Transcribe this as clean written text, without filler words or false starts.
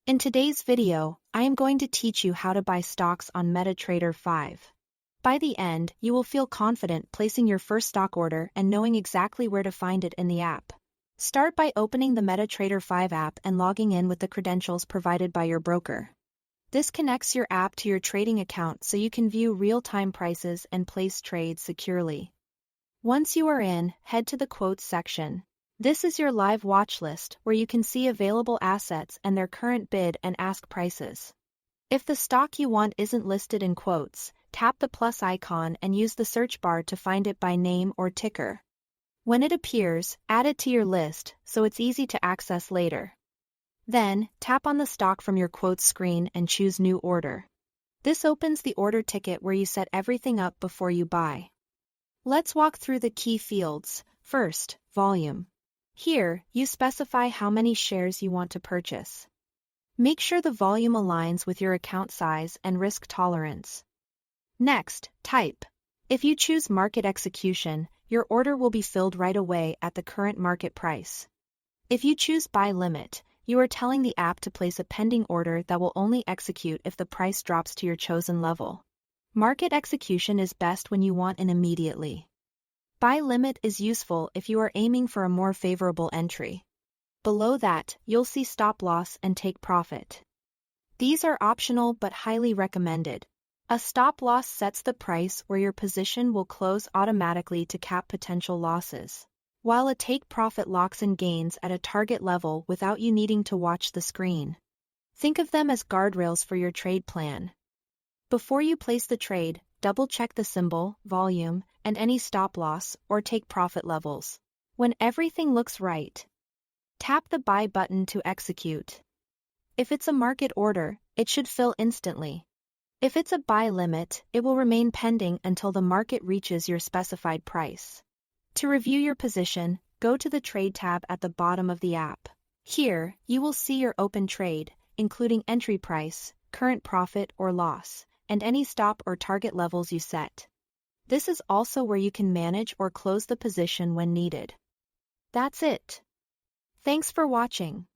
In today's video, I am going to teach you how to buy stocks on Metatrader 5. By the end, you will feel confident placing your first stock order and knowing exactly where to find it in the app. Start by opening the Metatrader 5 app and logging in with the credentials provided by your broker. This connects your app to your trading account so you can view real-time prices and place trades securely. Once you are in, head to the quotes section. This is your live watch list where you can see available assets and their current bid and ask prices. If the stock you want isn't listed in quotes, tap the plus icon and use the search bar to find it by name or ticker. When it appears, add it to your list so it's easy to access later. Then, tap on the stock from your quotes screen and choose New Order. This opens the order ticket where you set everything up before you buy. Let's walk through the key fields. First, volume. Here, you specify how many shares you want to purchase. Make sure the volume aligns with your account size and risk tolerance. Next, type. If you choose market execution, your order will be filled right away at the current market price. If you choose buy limit, you are telling the app to place a pending order that will only execute if the price drops to your chosen level. Market execution is best when you want in immediately. Buy limit is useful if you are aiming for a more favorable entry. Below that, you'll see stop loss and take profit. These are optional but highly recommended. A stop loss sets the price where your position will close automatically to cap potential losses, while a take profit locks in gains at a target level without you needing to watch the screen. Think of them as guardrails for your trade plan. Before you place the trade, double-check the symbol, volume, and any stop loss or take profit levels. When everything looks right, tap the buy button to execute. If it's a market order, it should fill instantly. If it's a buy limit, it will remain pending until the market reaches your specified price. To review your position, go to the Trade tab at the bottom of the app. Here, you will see your open trade, including entry price, current profit or loss, and any stop or target levels you set. This is also where you can manage or close the position when needed. That's it. Thanks for watching.